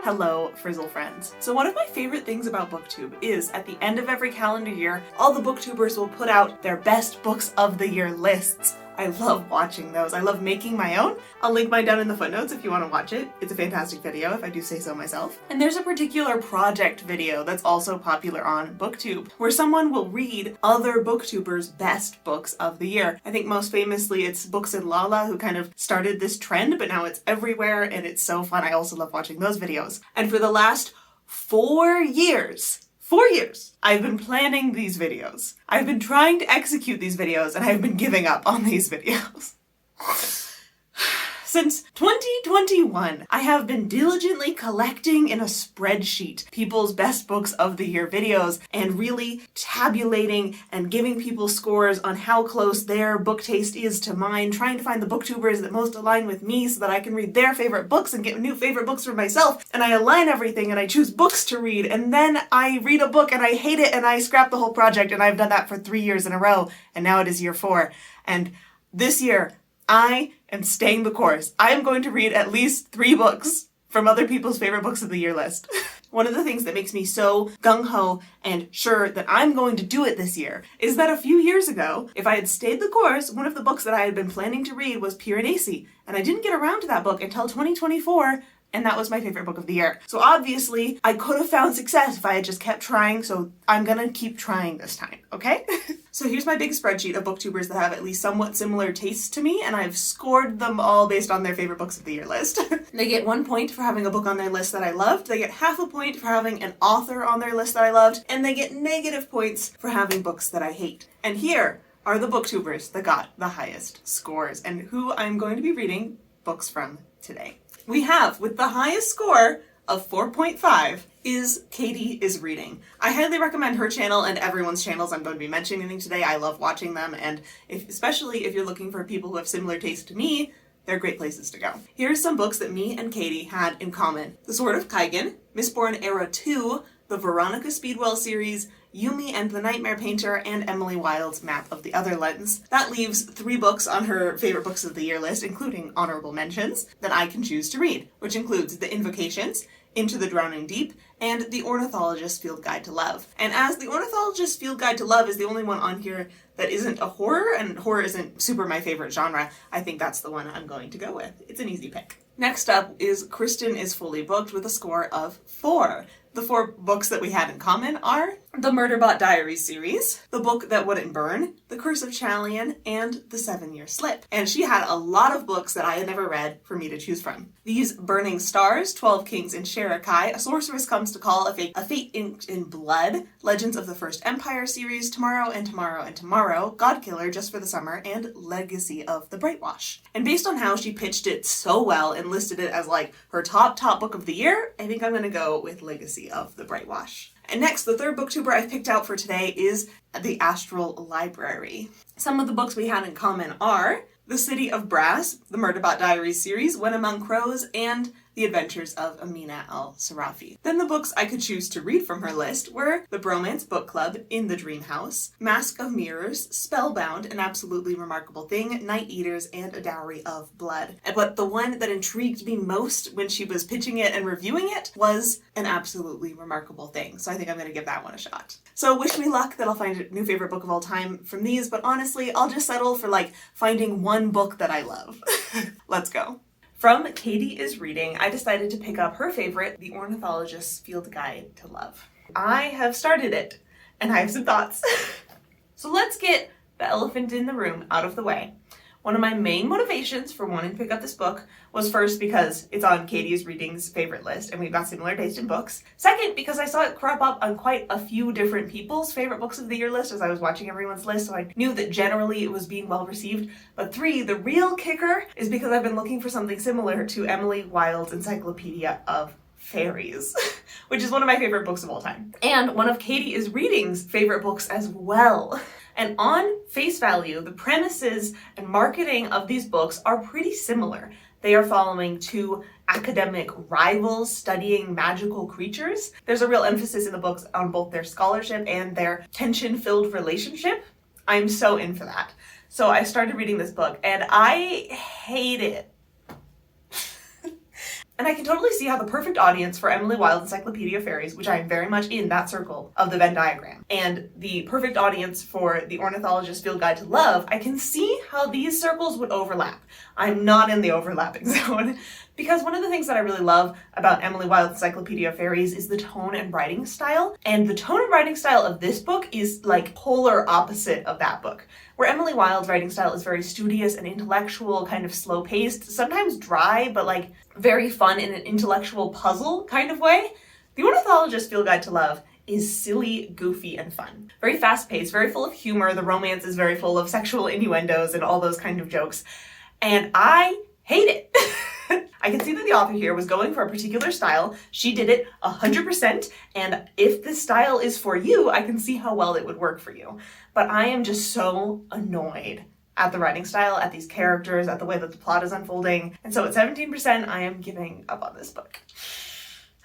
Hello, Frizzle friends. So one of my favorite things about Booktube is at the end of every calendar year, all the Booktubers will put out their best books of the year lists. I love watching those. I love making my own. I'll link mine down in the footnotes if you want to watch it. It's a fantastic video, if I do say so myself. And there's a particular project video that's also popular on Booktube, where someone will read other Booktubers' best books of the year. I think most famously it's Books and Lala who kind of started this trend, but now it's everywhere and it's so fun. I also love watching those videos. And for the last 4 years, I've been planning these videos. I've been trying to execute these videos and I've been giving up on these videos. Since 2021, I have been diligently collecting in a spreadsheet people's best books of the year videos and really tabulating and giving people scores on how close their book taste is to mine, trying to find the booktubers that most align with me so that I can read their favorite books and get new favorite books for myself. And I align everything and I choose books to read, and then I read a book and I hate it and I scrap the whole project, and I've done that for 3 years in a row, and now it is year 4. And this year, I am staying the course. I am going to read at least 3 books from other people's favorite books of the year list. One of the things that makes me so gung-ho and sure that I'm going to do it this year is that a few years ago, if I had stayed the course, one of the books that I had been planning to read was 𝐼𝐸𝐻𝐸, and I didn't get around to that book until 2024, and that was my favorite book of the year. So obviously, I could have found success if I had just kept trying, so I'm gonna keep trying this time, okay? So here's my big spreadsheet of booktubers that have at least somewhat similar tastes to me, and I've scored them all based on their favorite books of the year list. They get 1 point for having a book on their list that I loved, they get half a point for having an author on their list that I loved, and they get negative points for having books that I hate. And here are the booktubers that got the highest scores, and who I'm going to be reading books from today. We have, with the highest score of 4.5, is 𝐂𝐇 is Reading. I highly recommend her channel and everyone's channels I'm going to be mentioning today. I love watching them, and especially if you're looking for people who have similar tastes to me, they're great places to go. Here's some books that me and 𝐂𝐇 had in common. The Sword of Qigan, Mistborn Era 2, the Veronica Speedwell series, Yumi and the Nightmare Painter, and Emily Wilde's Map of the Otherlands. That leaves 3 books on her favorite books of the year list, including honorable mentions, that I can choose to read, which includes The Invocations, Into the Drowning Deep, and The Ornithologist Field Guide to Love. And as The Ornithologist Field Guide to Love is the only one on here that isn't a horror, and horror isn't super my favorite genre, I think that's the one I'm going to go with. It's an easy pick. Next up is Kristen is Fully Booked with a score of 4. The 4 books that we had in common are the Murderbot Diaries series, The Book That Wouldn't Burn, The Curse of Chalian, and The 7-Year Slip. And she had a lot of books that I had never read for me to choose from. These Burning Stars, 12 Kings in Sherakai, A Sorceress Comes to Call, A Fate Inked in Blood, Legends of the First Empire series, Tomorrow and Tomorrow and Tomorrow, Godkiller Just for the Summer, and Legacy of the Brightwash. And based on how she pitched it so well and listed it as like her top book of the year, I think I'm gonna go with Legacy of the Brightwash. And next, the third booktuber I picked out for today is The Astral Library. Some of the books we had in common are The City of Brass, the Murderbot Diaries series, When Among Crows, and The Adventures of Amina al-Sarafi. Then the books I could choose to read from her list were The Bromance Book Club, In the Dream House, Mask of Mirrors, Spellbound, An Absolutely Remarkable Thing, Night Eaters, and A Dowry of Blood. But the one that intrigued me most when she was pitching it and reviewing it was An Absolutely Remarkable Thing. So I think I'm going to give that one a shot. So wish me luck that I'll find a new favorite book of all time from these, but honestly, I'll just settle for like finding one book that I love. Let's go. From 𝐂𝐇 is Reading, I decided to pick up her favorite, The Ornithologist's Field Guide to Love. I have started it, and I have some thoughts. So let's get the elephant in the room out of the way. One of my main motivations for wanting to pick up this book was first because it's on 𝐂𝐇 is Reading's favorite list and we've got similar taste in books. Second, because I saw it crop up on quite a few different people's favorite books of the year list as I was watching everyone's list, so I knew that generally it was being well received. But 3, the real kicker is because I've been looking for something similar to Emily Wilde's Encyclopedia of Fairies, which is one of my favorite books of all time. And one of 𝐂𝐇 is Reading's favorite books as well. And on face value, the premises and marketing of these books are pretty similar. They are following 2 academic rivals studying magical creatures. There's a real emphasis in the books on both their scholarship and their tension-filled relationship. I'm so in for that. So I started reading this book and I hate it. And I can totally see how the perfect audience for Emily Wilde's Encyclopedia of Fairies, which I am very much in that circle of the Venn diagram, and the perfect audience for the Ornithologist Field Guide to Love, I can see how these circles would overlap. I'm not in the overlapping zone. Because one of the things that I really love about Emily Wilde's Encyclopedia of Fairies is the tone and writing style. And the tone and writing style of this book is like polar opposite of that book. Where Emily Wilde's writing style is very studious and intellectual, kind of slow-paced, sometimes dry, but like very fun in an intellectual puzzle kind of way. The Ornithologist Field Guide to Love is silly, goofy, and fun. Very fast-paced, very full of humor. The romance is very full of sexual innuendos and all those kind of jokes. And I hate it. I can see that the author here was going for a particular style. She did it 100%, and if this style is for you, I can see how well it would work for you. But I am just so annoyed at the writing style, at these characters, at the way that the plot is unfolding. And so at 17%, I am giving up on this book.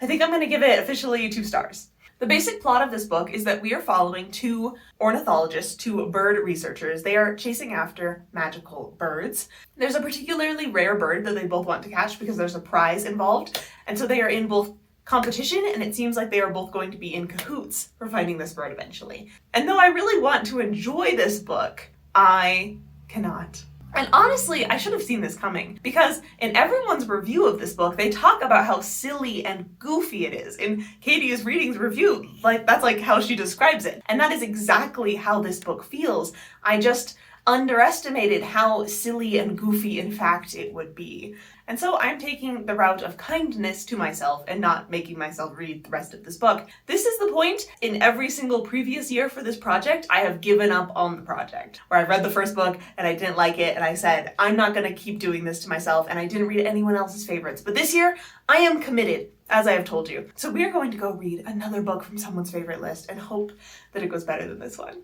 I think I'm going to give it officially 2 stars. The basic plot of this book is that we are following 2 ornithologists, 2 bird researchers. They are chasing after magical birds. There's a particularly rare bird that they both want to catch because there's a prize involved. And so they are in both competition, and it seems like they are both going to be in cahoots for finding this bird eventually. And though I really want to enjoy this book, I cannot. And honestly, I should have seen this coming, because in everyone's review of this book, they talk about how silly and goofy it is. In Katie's Readings review, that's how she describes it. And that is exactly how this book feels. I just underestimated how silly and goofy, in fact, it would be. And so I'm taking the route of kindness to myself and not making myself read the rest of this book. This is the point in every single previous year for this project. I have given up on the project, where I read the first book and I didn't like it and I said, I'm not going to keep doing this to myself, and I didn't read anyone else's favorites. But this year, I am committed, as I have told you. So we are going to go read another book from someone's favorite list and hope that it goes better than this one.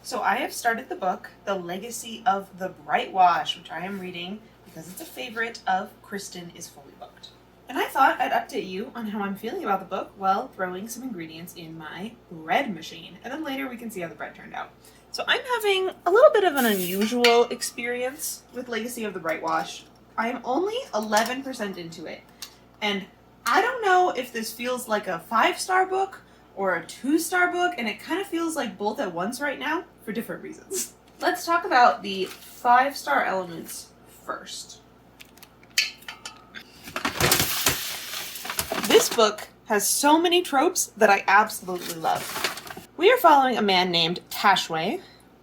So I have started the book, The Legacy of the Brightwash, which I am reading because it's a favorite of Kristen is fully booked. And I thought I'd update you on how I'm feeling about the book while throwing some ingredients in my bread machine. And then later we can see how the bread turned out. So I'm having a little bit of an unusual experience with Legacy of the Brightwash. I am only 11% into it. And I don't know if this feels like a 5-star book or a 2-star book, and it kind of feels like both at once right now for different reasons. Let's talk about the 5-star elements first. This book has so many tropes that I absolutely love. We are following a man named Tashway.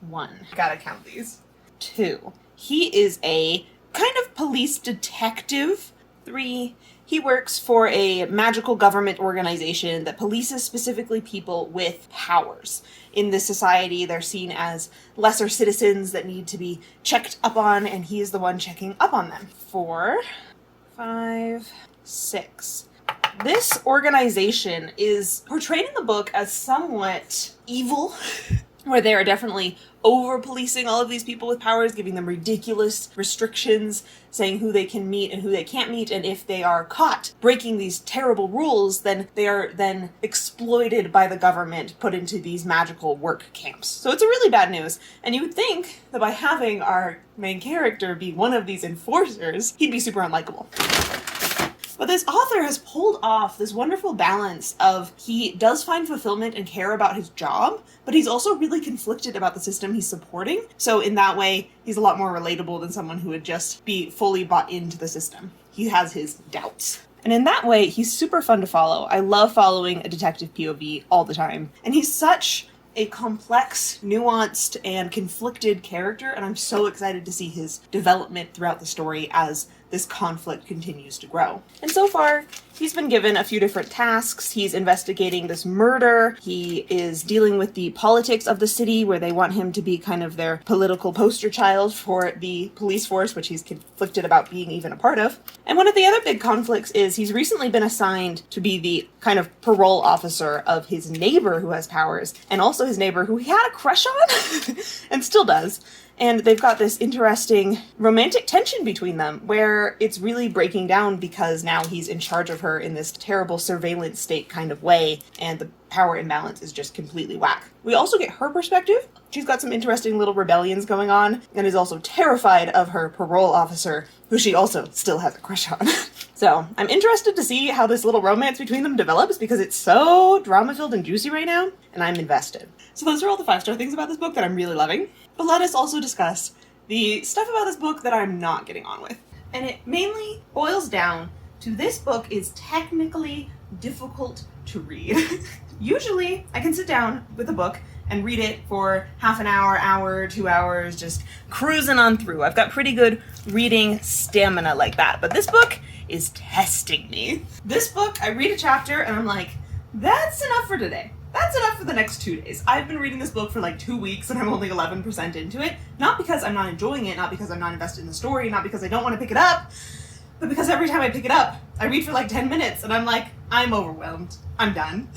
1. Gotta count these. 2. He is a kind of police detective. 3. He works for a magical government organization that polices specifically people with powers. In this society, they're seen as lesser citizens that need to be checked up on, and he is the one checking up on them. 4, 5, 6. This organization is portrayed in the book as somewhat evil, where they are definitely over-policing all of these people with powers, giving them ridiculous restrictions, saying who they can meet and who they can't meet, and if they are caught breaking these terrible rules, then they are then exploited by the government, put into these magical work camps. So it's a really bad news, and you would think that by having our main character be one of these enforcers, he'd be super unlikable. But this author has pulled off this wonderful balance of he does find fulfillment and care about his job, but he's also really conflicted about the system he's supporting. So in that way, he's a lot more relatable than someone who would just be fully bought into the system. He has his doubts. And in that way, he's super fun to follow. I love following a detective POV all the time. And he's such a complex, nuanced, and conflicted character, and I'm so excited to see his development throughout the story as this conflict continues to grow. And so far, he's been given a few different tasks. He's investigating this murder. He is dealing with the politics of the city, where they want him to be kind of their political poster child for the police force, which he's conflicted about being even a part of. And one of the other big conflicts is he's recently been assigned to be the kind of parole officer of his neighbor who has powers, and also his neighbor who he had a crush on, and still does. And they've got this interesting romantic tension between them where it's really breaking down because now he's in charge of her her in this terrible surveillance state kind of way, and the power imbalance is just completely whack. We also get her perspective. She's got some interesting little rebellions going on, and is also terrified of her parole officer, who she also still has a crush on. So I'm interested to see how this little romance between them develops, because it's so drama-filled and juicy right now, and I'm invested. So those are all the 5-star things about this book that I'm really loving. But let us also discuss the stuff about this book that I'm not getting on with. And it mainly boils down to this book is technically difficult to read. Usually I can sit down with a book and read it for half an hour, 2 hours, just cruising on through. I've got pretty good reading stamina like that, but this book is testing me. This book, I read a chapter and I'm like, that's enough for today. That's enough for the next 2 days. I've been reading this book for like 2 weeks and I'm only 11% into it. Not because I'm not enjoying it, not because I'm not invested in the story, not because I don't want to pick it up, but because every time I pick it up, I read for like 10 minutes and I'm like, I'm overwhelmed. I'm done.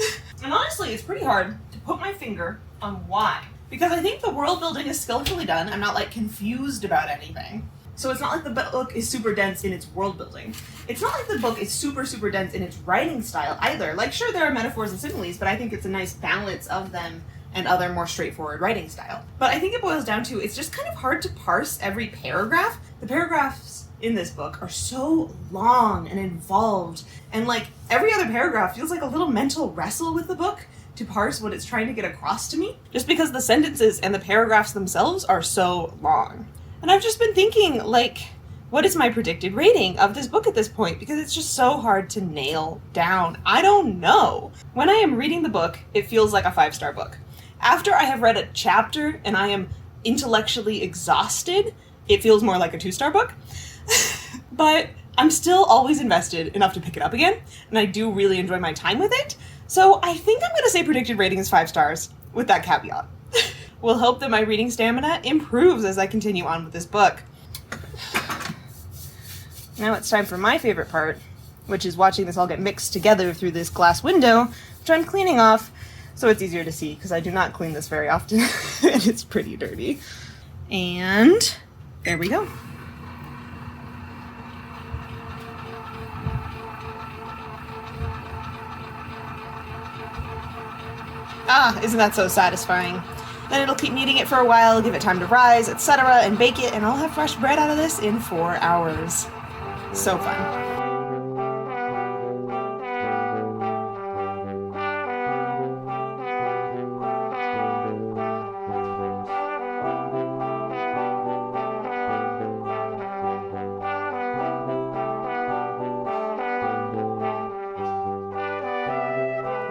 And honestly, it's pretty hard to put my finger on why. Because I think the world building is skillfully done. I'm not like confused about anything. So it's not like the book is super dense in its world building. It's not like the book is super dense in its writing style either. Like, sure, there are metaphors and similes, but I think it's a nice balance of them and other more straightforward writing style. But I think it boils down to, it's just kind of hard to parse every paragraph. The paragraphs in this book are so long and involved, and like every other paragraph feels like a little mental wrestle with the book to parse what it's trying to get across to me, just because the sentences and the paragraphs themselves are so long. And I've just been thinking, like, what is my predicted rating of this book at this point? Because it's just so hard to nail down. I don't know. When I am reading the book, it feels like a 5-star book. After I have read a chapter and I am intellectually exhausted, it feels more like a 2-star book. But I'm still always invested enough to pick it up again, and I do really enjoy my time with it. So I think I'm going to say predicted rating is 5 stars, with that caveat. We'll hope that my reading stamina improves as I continue on with this book. Now it's time for my favorite part, which is watching this all get mixed together through this glass window, which I'm cleaning off so it's easier to see, because I do not clean this very often, and it's pretty dirty. And there we go. Ah, isn't that so satisfying? Then it'll keep kneading it for a while, give it time to rise, etc., and bake it, and I'll have fresh bread out of this in 4 hours. So fun.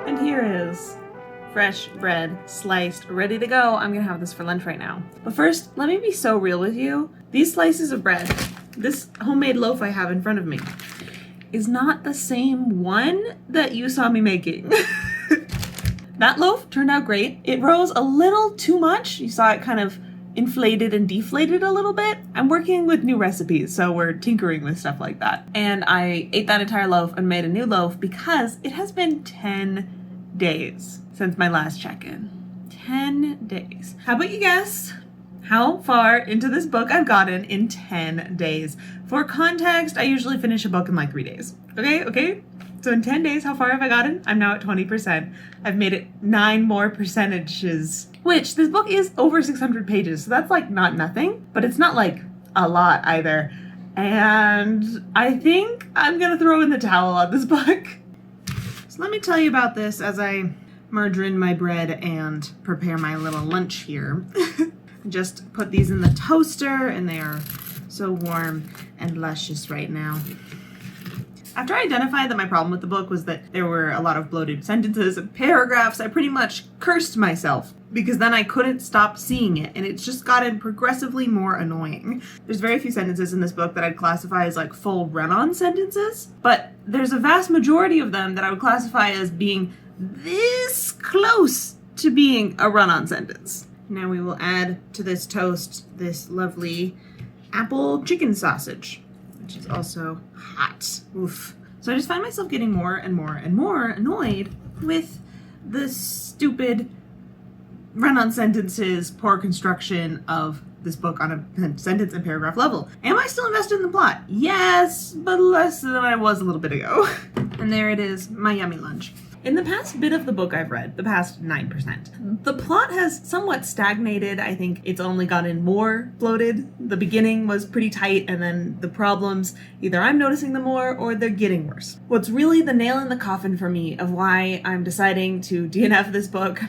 And here is fresh bread, sliced, ready to go. I'm gonna have this for lunch right now. But first, let me be so real with you. These slices of bread, this homemade loaf I have in front of me, is not the same one that you saw me making. That loaf turned out great. It rose a little too much. You saw it kind of inflated and deflated a little bit. I'm working with new recipes, so we're tinkering with stuff like that. And I ate that entire loaf and made a new loaf because it has been 10 days since my last check-in. 10 days. How about you guess how far into this book I've gotten in 10 days? For context, I usually finish a book in like 3 days. Okay? So in 10 days, how far have I gotten? I'm now at 20%. I've made it 9 more percentages, which this book is over 600 pages. So that's like not nothing, but it's not like a lot either. And I think I'm gonna throw in the towel on this book. So let me tell you about this as I margarine my bread and prepare my little lunch here. Just put these in the toaster and they are so warm and luscious right now. After I identified that my problem with the book was that there were a lot of bloated sentences and paragraphs, I pretty much cursed myself because then I couldn't stop seeing it, and it's just gotten progressively more annoying. There's very few sentences in this book that I'd classify as like full run-on sentences, but there's a vast majority of them that I would classify as being this close to being a run-on sentence. Now we will add to this toast this lovely apple chicken sausage, which is also hot. Oof. So I just find myself getting more and more and more annoyed with the stupid run-on sentences, poor construction of this book on a sentence and paragraph level. Am I still invested in the plot? Yes, but less than I was a little bit ago. And there it is, my yummy lunch. In the past bit of the book I've read, the past 9%, the plot has somewhat stagnated. I think it's only gotten more bloated. The beginning was pretty tight, and then the problems, either I'm noticing them more or they're getting worse. What's really the nail in the coffin for me of why I'm deciding to DNF this book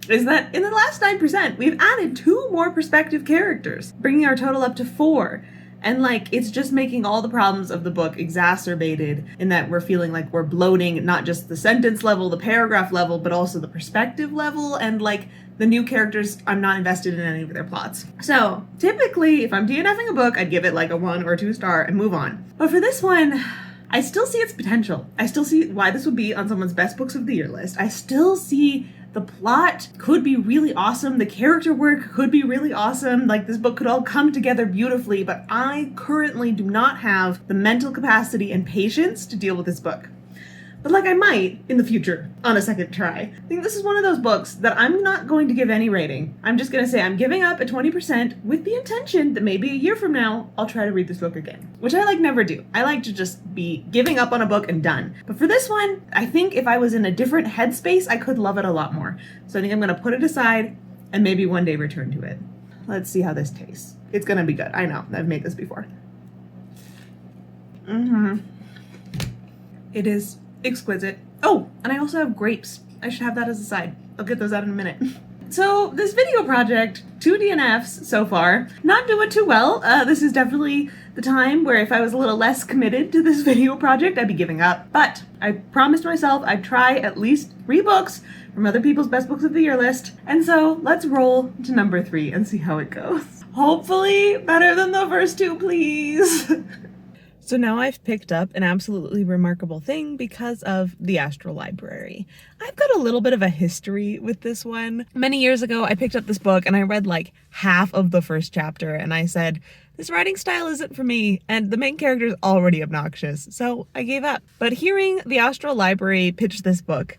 is that in the last 9%, we've added 2 more perspective characters, bringing our total up to 4. And it's just making all the problems of the book exacerbated in that we're feeling like we're bloating not just the sentence level, the paragraph level, but also the perspective level. And the new characters, I'm not invested in any of their plots. So typically, if I'm DNFing a book, I'd give it a 1 or 2 star and move on. But for this one, I still see its potential. I still see why this would be on someone's best books of the year list. I still see the plot could be really awesome. The character work could be really awesome. This book could all come together beautifully, but I currently do not have the mental capacity and patience to deal with this book. But I might in the future on a second try. I think this is one of those books that I'm not going to give any rating. I'm just going to say I'm giving up at 20% with the intention that maybe a year from now, I'll try to read this book again, which I never do. I like to just be giving up on a book and done. But for this one, I think if I was in a different headspace, I could love it a lot more. So I think I'm going to put it aside and maybe one day return to it. Let's see how this tastes. It's going to be good. I know. I've made this before. It is exquisite. Oh, and I also have grapes. I should have that as a side. I'll get those out in a minute. So this video project, 2 DNFs so far, not doing too well. This is definitely the time where if I was a little less committed to this video project, I'd be giving up. But I promised myself I'd try at least 3 books from other people's best books of the year list. And so let's roll to number 3 and see how it goes. Hopefully better than the first 2, please. So now I've picked up an absolutely remarkable thing because of the Astral Library. I've got a little bit of a history with this one. Many years ago, I picked up this book and I read half of the first chapter and I said, this writing style isn't for me, and the main character is already obnoxious, so I gave up. But hearing the Astral Library pitch this book,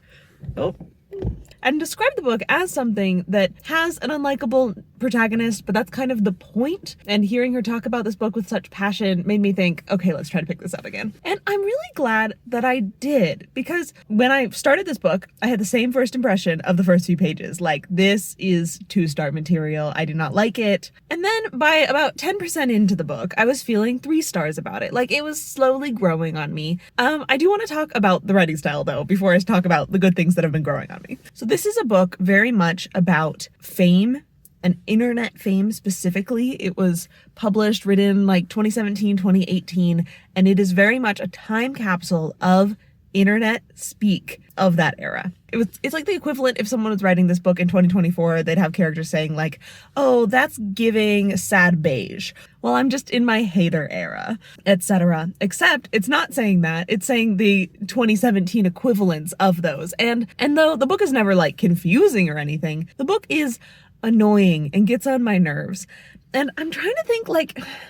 and describe the book as something that has an unlikable protagonist, but that's kind of the point. And hearing her talk about this book with such passion made me think, okay, let's try to pick this up again. And I'm really glad that I did, because when I started this book, I had the same first impression of the first few pages. This is 2-star material. I do not like it. And then by about 10% into the book, I was feeling 3 stars about it. It was slowly growing on me. I do want to talk about the writing style though, before I talk about the good things that have been growing on me. So this is a book very much about fame, and internet fame specifically. It was published, written 2017, 2018, and it is very much a time capsule of internet speak of that era. It's like the equivalent if someone was writing this book in 2024, they'd have characters saying oh, that's giving sad beige. Well, I'm just in my hater era, etc. Except it's not saying that. It's saying the 2017 equivalents of those. And though the book is never confusing or anything, the book is annoying and gets on my nerves. And I'm trying to think,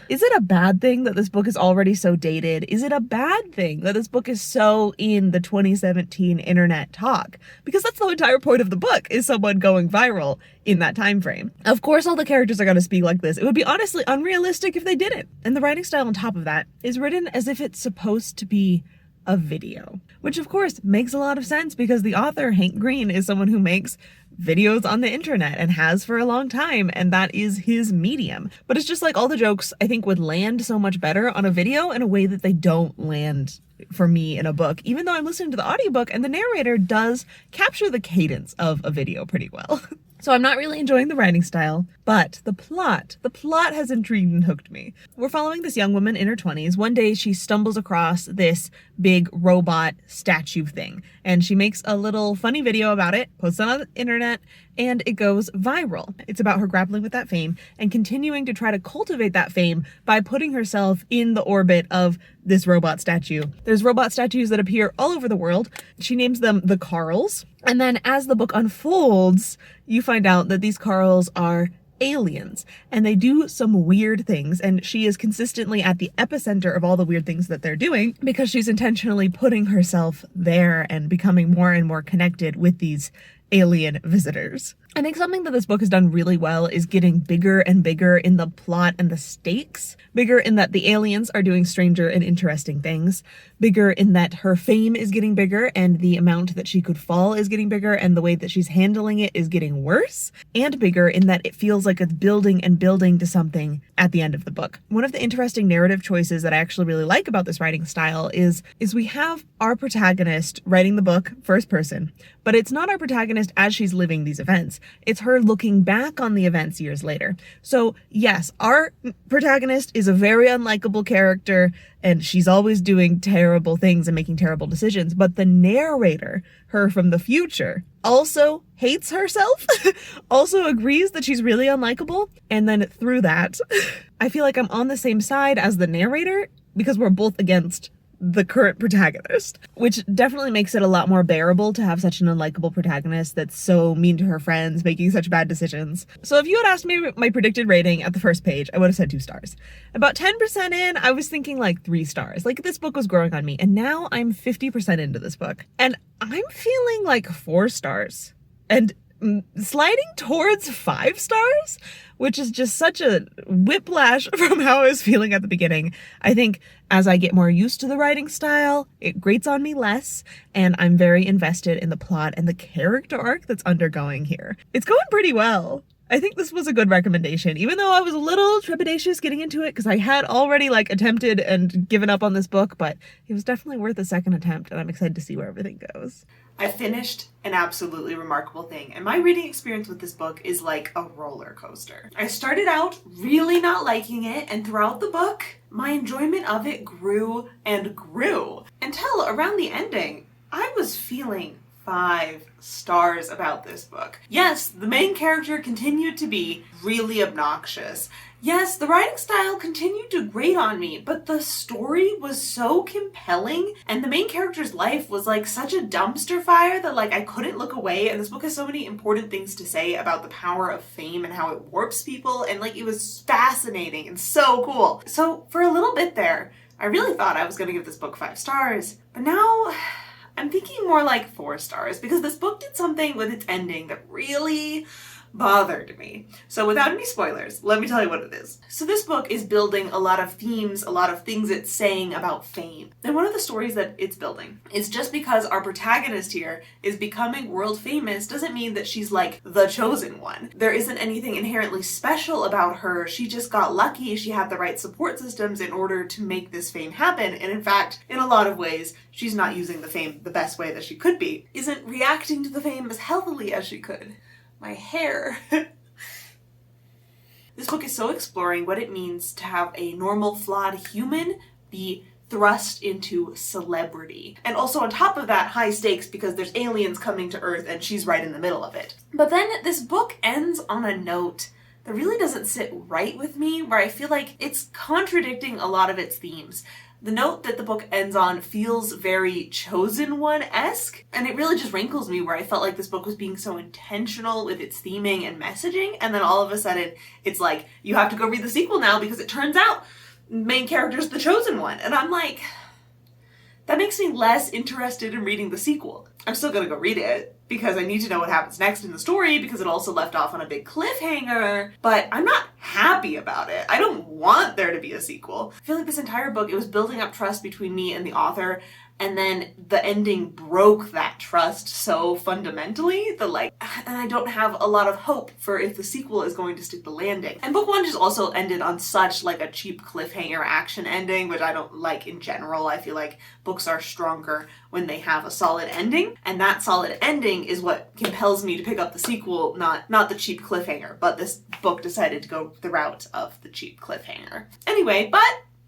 is it a bad thing that this book is already so dated? Is it a bad thing that this book is so in the 2017 internet talk? Because that's the entire point of the book, is someone going viral in that time frame. Of course, all the characters are going to speak like this. It would be honestly unrealistic if they didn't. And the writing style on top of that is written as if it's supposed to be a video, which of course makes a lot of sense because the author, Hank Green, is someone who makes videos on the internet and has for a long time, and that is his medium. But it's just all the jokes I think would land so much better on a video in a way that they don't land for me in a book, even though I'm listening to the audiobook and the narrator does capture the cadence of a video pretty well. So I'm not really enjoying the writing style, but the plot has intrigued and hooked me. We're following this young woman in her 20s. One day she stumbles across this big robot statue thing, and she makes a little funny video about it, posts it on the internet, and it goes viral. It's about her grappling with that fame and continuing to try to cultivate that fame by putting herself in the orbit of this robot statue. There's robot statues that appear all over the world. She names them the Carls. And then as the book unfolds, you find out that these Carls are aliens and they do some weird things, and she is consistently at the epicenter of all the weird things that they're doing because she's intentionally putting herself there and becoming more and more connected with these alien visitors. I think something that this book has done really well is getting bigger and bigger in the plot and the stakes. Bigger in that the aliens are doing stranger and interesting things. Bigger in that her fame is getting bigger and the amount that she could fall is getting bigger and the way that she's handling it is getting worse. And bigger in that it feels like it's building and building to something at the end of the book. One of the interesting narrative choices that I actually really like about this writing style is we have our protagonist writing the book first person, but it's not our protagonist as she's living these events. It's her looking back on the events years later. So yes, our protagonist is a very unlikable character and she's always doing terrible things and making terrible decisions, but the narrator, her from the future, also hates herself, also agrees that she's really unlikable, and then through that, I feel like I'm on the same side as the narrator because we're both against the current protagonist, which definitely makes it a lot more bearable to have such an unlikable protagonist that's so mean to her friends, making such bad decisions. So if you had asked me my predicted rating at the first page, I would have said 2 stars. About 10% in, I was thinking like 3 stars. Like, this book was growing on me, and now I'm 50% into this book, and I'm feeling like 4 stars. And sliding towards 5 stars, which is just such a whiplash from how I was feeling at the beginning. I think as I get more used to the writing style, it grates on me less, and I'm very invested in the plot and the character arc that's undergoing here. It's going pretty well. I think this was a good recommendation, even though I was a little trepidatious getting into it because I had already attempted and given up on this book, but it was definitely worth a second attempt, and I'm excited to see where everything goes. I finished An Absolutely Remarkable Thing, and my reading experience with this book is like a roller coaster. I started out really not liking it, and throughout the book, my enjoyment of it grew and grew until around the ending, I was feeling 5 stars about this book. Yes, the main character continued to be really obnoxious. Yes, the writing style continued to grate on me, but the story was so compelling, and the main character's life was like such a dumpster fire that I couldn't look away, and this book has so many important things to say about the power of fame and how it warps people, and it was fascinating and so cool. So for a little bit there, I really thought I was gonna give this book 5 stars, but now I'm thinking more like 4 stars because this book did something with its ending that really bothered me. So without any spoilers, let me tell you what it is. So this book is building a lot of themes, a lot of things it's saying about fame. And one of the stories that it's building is just because our protagonist here is becoming world famous doesn't mean that she's the chosen one. There isn't anything inherently special about her. She just got lucky. She had the right support systems in order to make this fame happen. And in fact, in a lot of ways, she's not using the fame the best way that she could be, isn't reacting to the fame as healthily as she could. My hair. This book is so exploring what it means to have a normal, flawed human be thrust into celebrity. And also on top of that, high stakes because there's aliens coming to Earth and she's right in the middle of it. But then this book ends on a note that really doesn't sit right with me, where I feel like it's contradicting a lot of its themes. The note that the book ends on feels very Chosen One-esque, and it really just wrinkles me where I felt like this book was being so intentional with its theming and messaging, and then all of a sudden it's you have to go read the sequel now because it turns out main character's the chosen one. And I'm like, that makes me less interested in reading the sequel. I'm still gonna go read it because I need to know what happens next in the story because it also left off on a big cliffhanger, but I'm not happy about it. I don't want there to be a sequel. I feel like this entire book, it was building up trust between me and the author, and then the ending broke that trust so fundamentally that and I don't have a lot of hope for if the sequel is going to stick the landing. And book 1 just also ended on such a cheap cliffhanger action ending, which I don't like in general. I feel like books are stronger when they have a solid ending, and that solid ending is what compels me to pick up the sequel, not the cheap cliffhanger, but this book decided to go the route of the cheap cliffhanger. Anyway, but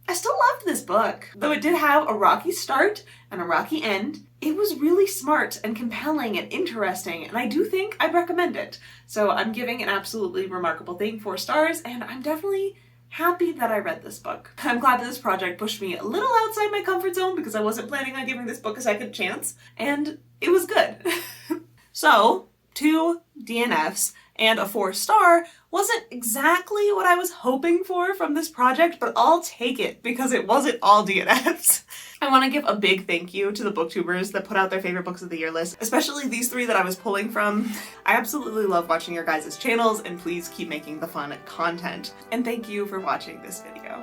I still loved this book. Though it did have a rocky start and a rocky end, it was really smart and compelling and interesting, and I do think I'd recommend it. So I'm giving An Absolutely Remarkable Thing 4 stars, and I'm definitely happy that I read this book. I'm glad that this project pushed me a little outside my comfort zone because I wasn't planning on giving this book a second chance, and it was good. So, 2 DNFs and a 4-star wasn't exactly what I was hoping for from this project, but I'll take it because it wasn't all DNFs. I want to give a big thank you to the booktubers that put out their favorite books of the year list, especially these 3 that I was pulling from. I absolutely love watching your guys' channels, and please keep making the fun content. And thank you for watching this video.